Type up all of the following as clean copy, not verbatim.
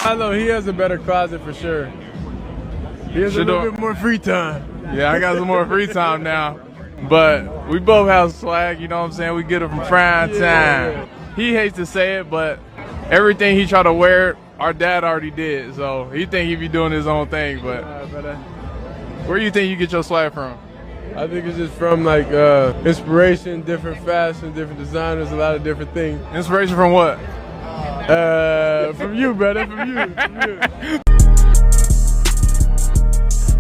I know he has a better closet for sure. He has a little bit more free time. Yeah, I got some more free time now. But we both have swag, you know what I'm saying? We get it from prime time. Yeah. He hates to say it, but everything he try to wear, our dad already did. So he think he be doing his own thing. But where do you think you get your swag from? I think it's just from like inspiration, different fashion, different designers, a lot of different things. Inspiration from what? From you, brother, from you.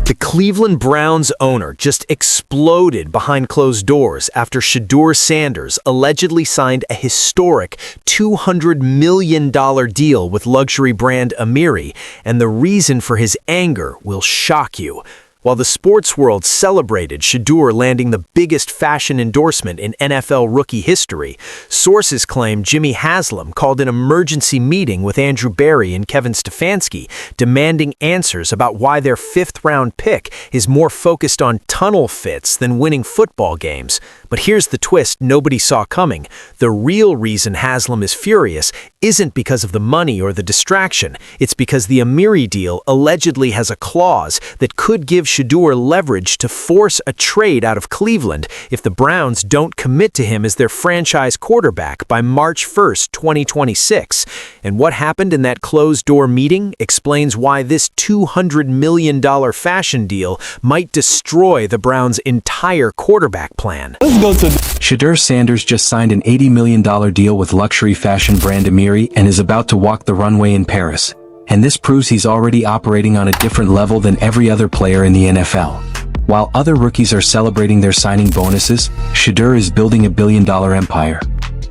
The Cleveland Browns owner just exploded behind closed doors after Shedeur Sanders allegedly signed a historic $200 million deal with luxury brand Amiri, and the reason for his anger will shock you. While the sports world celebrated Shedeur landing the biggest fashion endorsement in NFL rookie history, sources claim Jimmy Haslam called an emergency meeting with Andrew Berry and Kevin Stefanski, demanding answers about why their fifth-round pick is more focused on tunnel fits than winning football games. But here's the twist nobody saw coming. The real reason Haslam is furious isn't because of the money or the distraction. It's because the Amiri deal allegedly has a clause that could give Shedeur leverage to force a trade out of Cleveland if the Browns don't commit to him as their franchise quarterback by March 1st, 2026. And what happened in that closed-door meeting explains why this $200 million fashion deal might destroy the Browns' entire quarterback plan. Shedeur Sanders just signed an $80 million deal with luxury fashion brand Amiri and is about to walk the runway in Paris. And this proves he's already operating on a different level than every other player in the NFL. While other rookies are celebrating their signing bonuses, Shedeur is building a billion-dollar empire.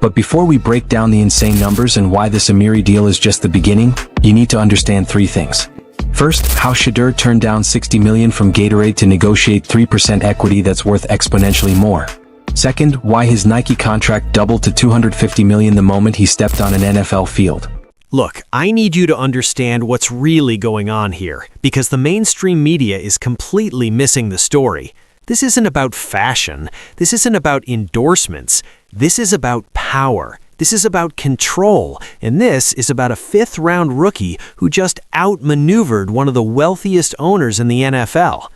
But before we break down the insane numbers and why this Amiri deal is just the beginning, you need to understand three things. First, how Shedeur turned down $60 million from Gatorade to negotiate 3% equity that's worth exponentially more. Second, why his Nike contract doubled to $250 million the moment he stepped on an NFL field. Look, I need you to understand what's really going on here, because the mainstream media is completely missing the story. This isn't about fashion. This isn't about endorsements. This is about power. This is about control. And this is about a fifth-round rookie who just outmaneuvered one of the wealthiest owners in the NFL.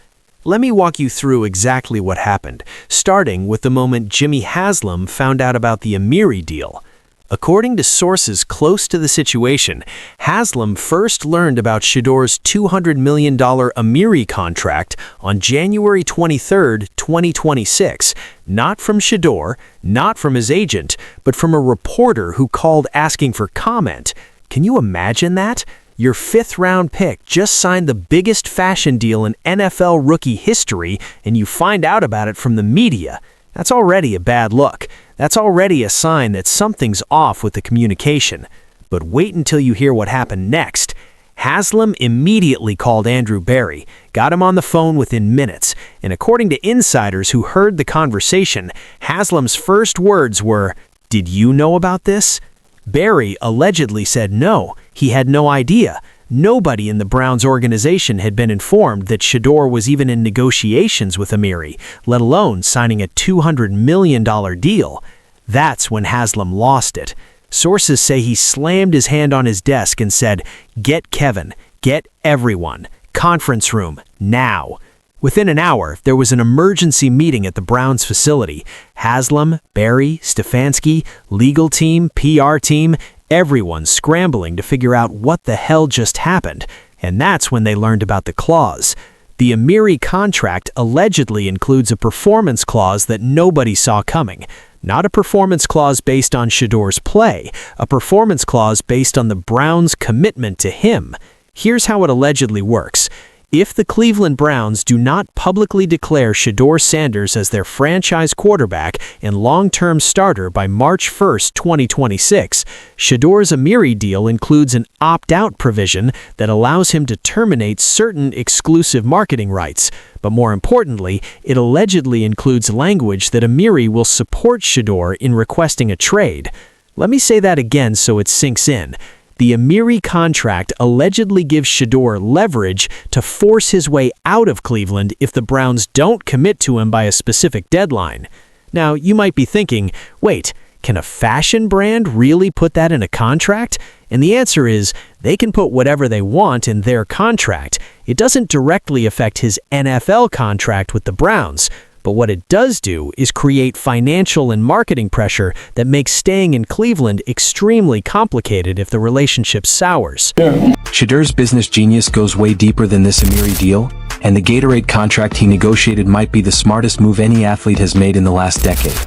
Let me walk you through exactly what happened, starting with the moment Jimmy Haslam found out about the Amiri deal. According to sources close to the situation, Haslam first learned about Shedeur's $200 million Amiri contract on January 23, 2026, not from Shedeur, not from his agent, but from a reporter who called asking for comment. Can you imagine that? Your fifth-round pick just signed the biggest fashion deal in NFL rookie history, and you find out about it from the media. That's already a bad look. That's already a sign that something's off with the communication. But wait until you hear what happened next. Haslam immediately called Andrew Berry, got him on the phone within minutes, and according to insiders who heard the conversation, Haslam's first words were, "Did you know about this?" Berry allegedly said no, he had no idea. Nobody in the Browns organization had been informed that Shedeur was even in negotiations with Amiri, let alone signing a $200 million deal. That's when Haslam lost it. Sources say he slammed his hand on his desk and said, "Get Kevin, get everyone, conference room, now." Within an hour, there was an emergency meeting at the Browns facility. Haslam, Berry, Stefanski, legal team, PR team, everyone scrambling to figure out what the hell just happened. And that's when they learned about the clause. The Amiri contract allegedly includes a performance clause that nobody saw coming. Not a performance clause based on Shedeur's play, a performance clause based on the Browns' commitment to him. Here's how it allegedly works. If the Cleveland Browns do not publicly declare Shedeur Sanders as their franchise quarterback and long-term starter by March 1st, 2026, Shedeur's Amiri deal includes an opt-out provision that allows him to terminate certain exclusive marketing rights. But more importantly, it allegedly includes language that Amiri will support Shedeur in requesting a trade. Let me say that again so it sinks in. The Amiri contract allegedly gives Shedeur leverage to force his way out of Cleveland if the Browns don't commit to him by a specific deadline. Now, you might be thinking, wait, Can a fashion brand really put that in a contract? And the answer is, they can put whatever they want in their contract. It doesn't directly affect his NFL contract with the Browns. But what it does do is create financial and marketing pressure that makes staying in Cleveland extremely complicated if the relationship sours. Shedeur's business genius goes way deeper than this Amiri deal, and the Gatorade contract he negotiated might be the smartest move any athlete has made in the last decade.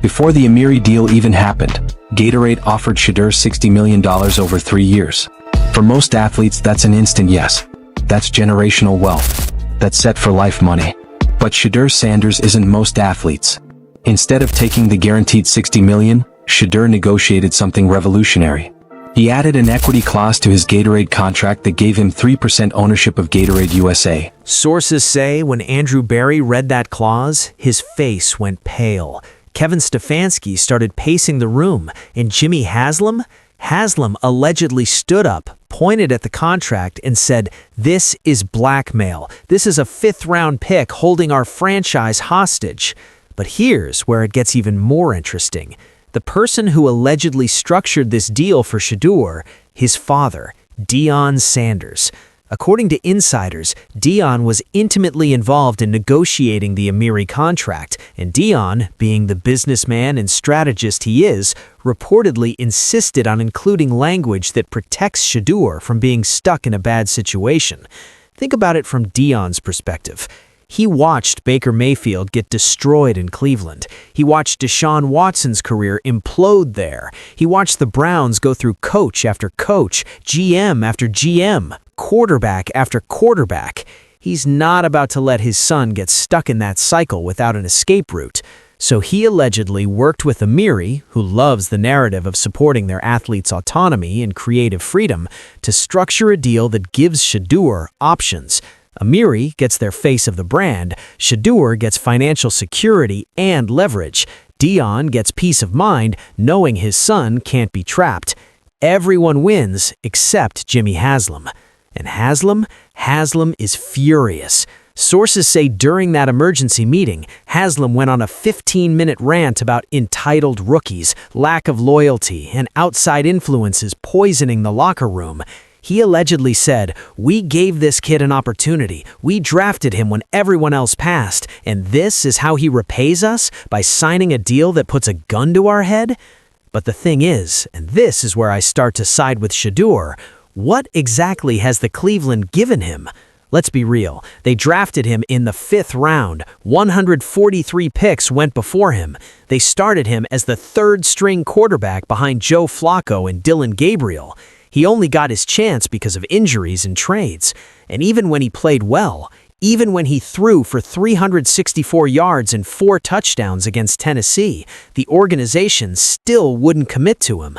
Before the Amiri deal even happened, Gatorade offered Shedeur $60 million over 3 years. For most athletes, that's an instant yes. That's generational wealth. That's set for life money. But Shedeur Sanders isn't most athletes. Instead of taking the guaranteed $60 million, Shedeur negotiated something revolutionary. He added an equity clause to his Gatorade contract that gave him 3% ownership of Gatorade USA. Sources say when Andrew Berry read that clause, his face went pale. Kevin Stefanski started pacing the room, and Jimmy Haslam allegedly stood up, pointed at the contract, and said, "This is blackmail. This is a 5th-round pick holding our franchise hostage." But here's where it gets even more interesting. The person who allegedly structured this deal for Shedeur, his father, Deion Sanders. According to insiders, Deion was intimately involved in negotiating the Amiri contract, and Deion, being the businessman and strategist he is, reportedly insisted on including language that protects Shedeur from being stuck in a bad situation. Think about it from Deion's perspective. He watched Baker Mayfield get destroyed in Cleveland. He watched Deshaun Watson's career implode there. He watched the Browns go through coach after coach, GM after GM, quarterback after quarterback. He's not about to let his son get stuck in that cycle without an escape route. So he allegedly worked with Amiri, who loves the narrative of supporting their athletes' autonomy and creative freedom, to structure a deal that gives Shedeur options. Amiri gets their face of the brand, Shedeur gets financial security and leverage, Deion gets peace of mind knowing his son can't be trapped. Everyone wins except Jimmy Haslam. And Haslam is furious. Sources say during that emergency meeting, Haslam went on a 15-minute rant about entitled rookies, lack of loyalty, and outside influences poisoning the locker room. He allegedly said, "We gave this kid an opportunity. We drafted him when everyone else passed, and this is how he repays us, by signing a deal that puts a gun to our head?" But the thing is, and this is where I start to side with Shedeur, what exactly has the Cleveland given him? Let's be real. They drafted him in the 5th round. 143 picks went before him. They started him as the 3rd-string quarterback behind Joe Flacco and Dillon Gabriel. He only got his chance because of injuries and trades. And even when he played well, even when he threw for 364 yards and 4 touchdowns against Tennessee, the organization still wouldn't commit to him.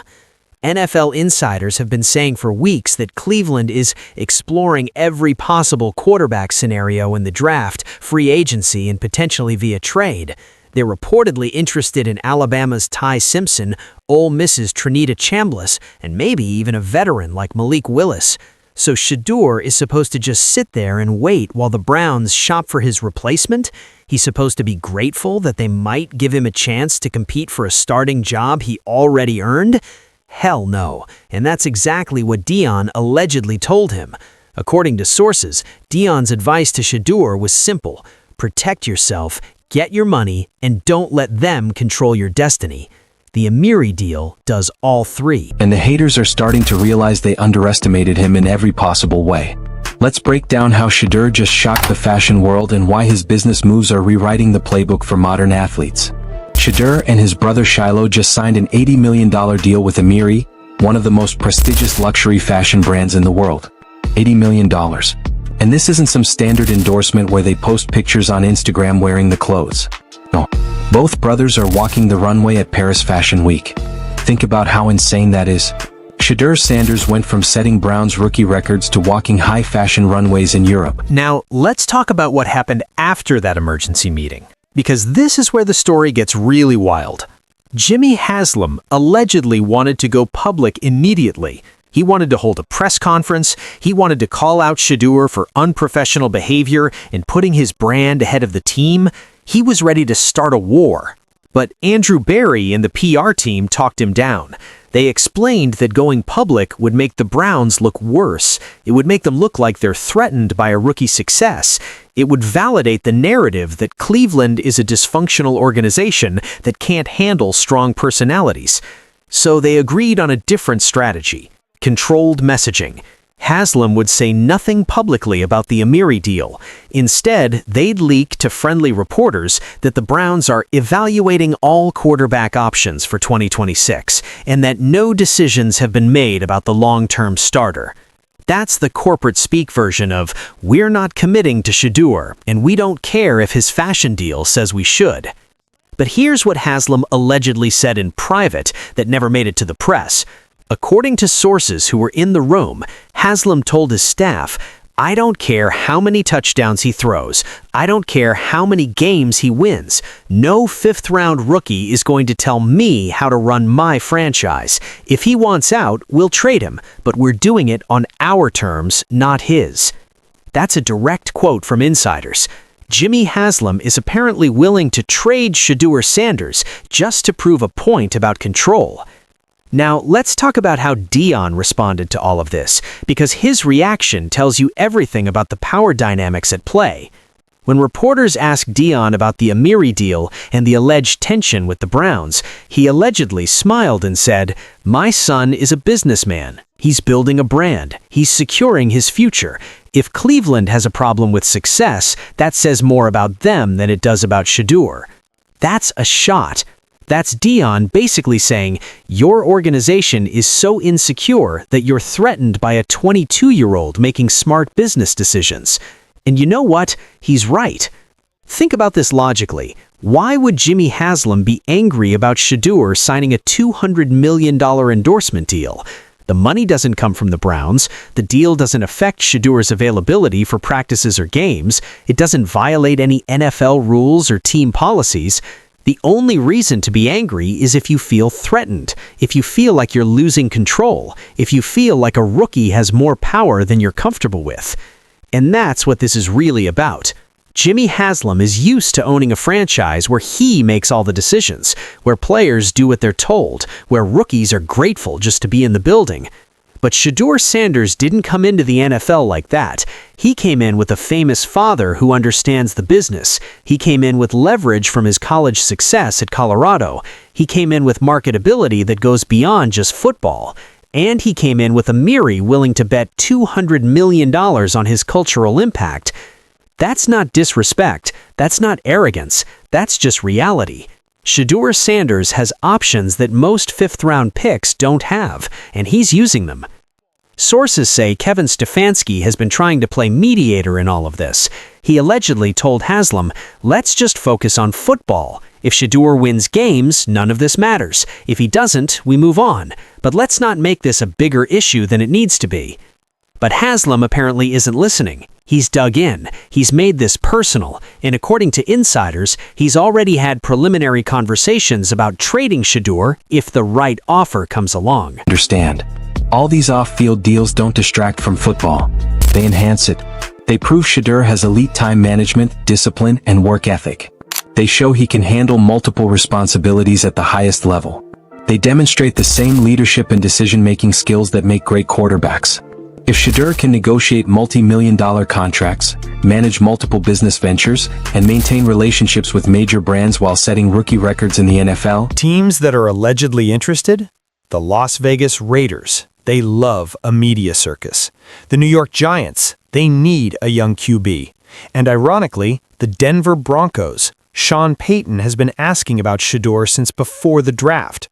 NFL insiders have been saying for weeks that Cleveland is exploring every possible quarterback scenario in the draft, free agency, and potentially via trade. They're reportedly interested in Alabama's Ty Simpson, Ole Miss's Trinita Chambliss, and maybe even a veteran like Malik Willis. So Shedeur is supposed to just sit there and wait while the Browns shop for his replacement? He's supposed to be grateful that they might give him a chance to compete for a starting job he already earned? Hell no. And that's exactly what Deion allegedly told him. According to sources, Deion's advice to Shedeur was simple: protect yourself, get your money, and don't let them control your destiny. The Amiri deal does all three. And the haters are starting to realize they underestimated him in every possible way. Let's break down how Shedeur just shocked the fashion world and why his business moves are rewriting the playbook for modern athletes. Shedeur and his brother Shiloh just signed an $80 million deal with Amiri, one of the most prestigious luxury fashion brands in the world. $80 million. And this isn't some standard endorsement where they post pictures on Instagram wearing the clothes. No, both brothers are walking the runway at Paris Fashion Week. Think about how insane that is. Shedeur Sanders went from setting Browns rookie records to walking high fashion runways in Europe. Now, let's talk about what happened after that emergency meeting, because this is where the story gets really wild. Jimmy Haslam allegedly wanted to go public immediately. He wanted to hold a press conference. He wanted to call out Shedeur for unprofessional behavior and putting his brand ahead of the team. He was ready to start a war. But Andrew Barry and the PR team talked him down. They explained that going public would make the Browns look worse. It would make them look like they're threatened by a rookie success. It would validate the narrative that Cleveland is a dysfunctional organization that can't handle strong personalities. So they agreed on a different strategy: controlled messaging. Haslam would say nothing publicly about the Amiri deal. Instead, they'd leak to friendly reporters that the Browns are evaluating all quarterback options for 2026 and that no decisions have been made about the long-term starter. That's the corporate speak version of, "We're not committing to Shedeur, and we don't care if his fashion deal says we should." But here's what Haslam allegedly said in private that never made it to the press. According to sources who were in the room, Haslam told his staff, "I don't care how many touchdowns he throws. I don't care how many games he wins. No fifth-round rookie is going to tell me how to run my franchise. If he wants out, we'll trade him, but we're doing it on our terms, not his." That's a direct quote from insiders. Jimmy Haslam is apparently willing to trade Shedeur Sanders just to prove a point about control. Now, let's talk about how Deion responded to all of this, because his reaction tells you everything about the power dynamics at play. When reporters asked Deion about the Amiri deal and the alleged tension with the Browns, he allegedly smiled and said, "My son is a businessman. He's building a brand. He's securing his future. If Cleveland has a problem with success, that says more about them than it does about Shedeur." That's a shot. That's Deion basically saying, your organization is so insecure that you're threatened by a 22-year-old making smart business decisions. And you know what? He's right. Think about this logically. Why would Jimmy Haslam be angry about Shedeur signing a $200 million endorsement deal? The money doesn't come from the Browns. The deal doesn't affect Shedeur's availability for practices or games. It doesn't violate any NFL rules or team policies. The only reason to be angry is if you feel threatened, if you feel like you're losing control, if you feel like a rookie has more power than you're comfortable with. And that's what this is really about. Jimmy Haslam is used to owning a franchise where he makes all the decisions, where players do what they're told, where rookies are grateful just to be in the building. But Shedeur Sanders didn't come into the NFL like that. He came in with a famous father who understands the business. He came in with leverage from his college success at Colorado. He came in with marketability that goes beyond just football. And he came in with Amiri willing to bet $200 million on his cultural impact. That's not disrespect. That's not arrogance. That's just reality. Shedeur Sanders has options that most fifth-round picks don't have, and he's using them. Sources say Kevin Stefanski has been trying to play mediator in all of this. He allegedly told Haslam, "Let's just focus on football. If Shedeur wins games, none of this matters. If he doesn't, we move on. But let's not make this a bigger issue than it needs to be." But Haslam apparently isn't listening. He's dug in. He's made this personal. And according to insiders, he's already had preliminary conversations about trading Shedeur if the right offer comes along. Understand. All these off-field deals don't distract from football. They enhance it. They prove Shedeur has elite time management, discipline, and work ethic. They show he can handle multiple responsibilities at the highest level. They demonstrate the same leadership and decision-making skills that make great quarterbacks. If Shedeur can negotiate multi-million-dollar contracts, manage multiple business ventures, and maintain relationships with major brands while setting rookie records in the NFL... Teams that are allegedly interested? The Las Vegas Raiders. They love a media circus. The New York Giants. They need a young QB. And ironically, the Denver Broncos. Sean Payton has been asking about Shedeur since before the draft.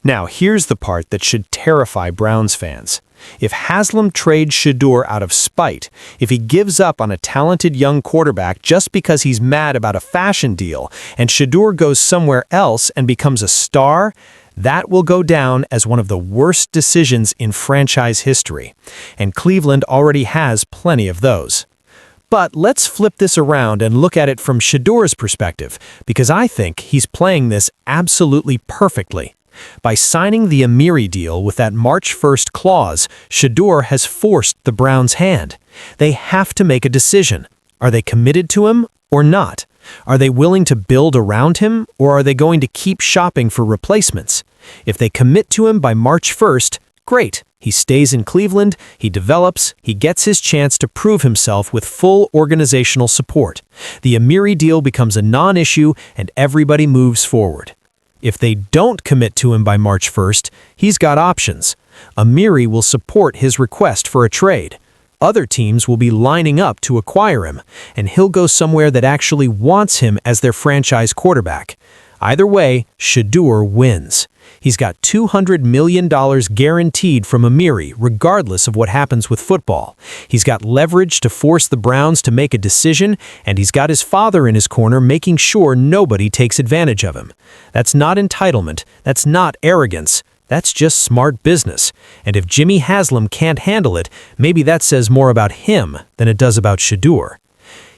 Now, here's the part that should terrify Browns fans. If Haslam trades Shedeur out of spite, if he gives up on a talented young quarterback just because he's mad about a fashion deal, and Shedeur goes somewhere else and becomes a star, that will go down as one of the worst decisions in franchise history. And Cleveland already has plenty of those. But let's flip this around and look at it from Shedeur's perspective, because I think he's playing this absolutely perfectly. By signing the Amiri deal with that March 1st clause, Shedeur has forced the Browns' hand. They have to make a decision. Are they committed to him or not? Are they willing to build around him, or are they going to keep shopping for replacements? If they commit to him by March 1st, great. He stays in Cleveland, he develops, he gets his chance to prove himself with full organizational support. The Amiri deal becomes a non-issue and everybody moves forward. If they don't commit to him by March 1st, he's got options. Amiri will support his request for a trade. Other teams will be lining up to acquire him, and he'll go somewhere that actually wants him as their franchise quarterback. Either way, Shedeur wins. He's got $200 million guaranteed from Amiri, regardless of what happens with football. He's got leverage to force the Browns to make a decision, and he's got his father in his corner making sure nobody takes advantage of him. That's not entitlement. That's not arrogance. That's just smart business. And if Jimmy Haslam can't handle it, maybe that says more about him than it does about Shedeur.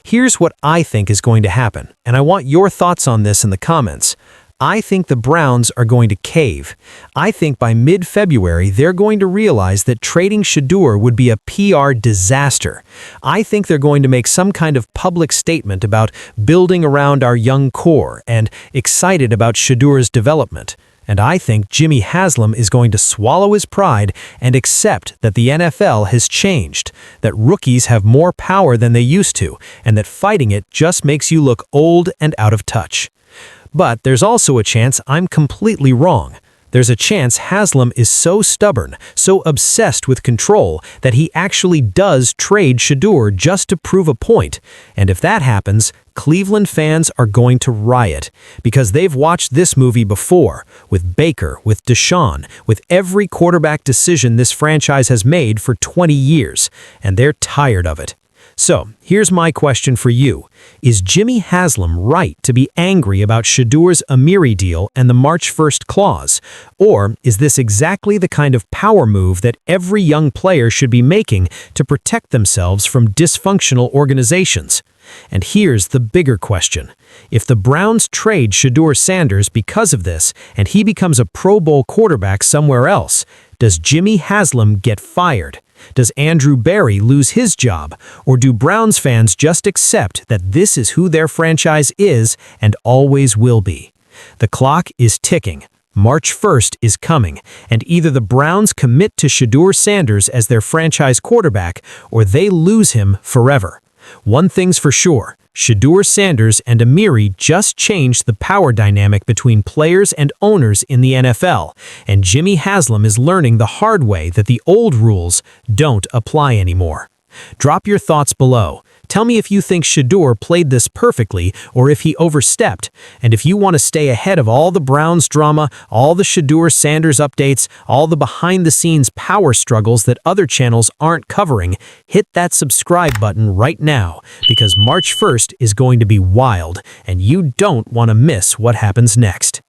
Here's what I think is going to happen, and I want your thoughts on this in the comments. I think the Browns are going to cave. I think by mid-February, they're going to realize that trading Shedeur would be a PR disaster. I think they're going to make some kind of public statement about building around our young core and excited about Shedeur's development. And I think Jimmy Haslam is going to swallow his pride and accept that the NFL has changed, that rookies have more power than they used to, and that fighting it just makes you look old and out of touch. But there's also a chance I'm completely wrong. There's a chance Haslam is so stubborn, so obsessed with control, that he actually does trade Shedeur just to prove a point. And if that happens, Cleveland fans are going to riot, because they've watched this movie before, with Baker, with Deshaun, with every quarterback decision this franchise has made for 20 years, and they're tired of it. So, here's my question for you. Is Jimmy Haslam right to be angry about Shedeur's Amiri deal and the March 1st clause? Or is this exactly the kind of power move that every young player should be making to protect themselves from dysfunctional organizations? And here's the bigger question. If the Browns trade Shedeur Sanders because of this, and he becomes a Pro Bowl quarterback somewhere else, does Jimmy Haslam get fired? Does Andrew Berry lose his job? Or do Browns fans just accept that this is who their franchise is and always will be? The clock is ticking. March 1st is coming, and either the Browns commit to Shedeur Sanders as their franchise quarterback, or they lose him forever. One thing's for sure, Shedeur Sanders and Amiri just changed the power dynamic between players and owners in the NFL, and Jimmy Haslam is learning the hard way that the old rules don't apply anymore. Drop your thoughts below. Tell me if you think Shedeur played this perfectly or if he overstepped. And if you want to stay ahead of all the Browns drama, all the Shedeur Sanders updates, all the behind-the-scenes power struggles that other channels aren't covering, hit that subscribe button right now, because March 1st is going to be wild, and you don't want to miss what happens next.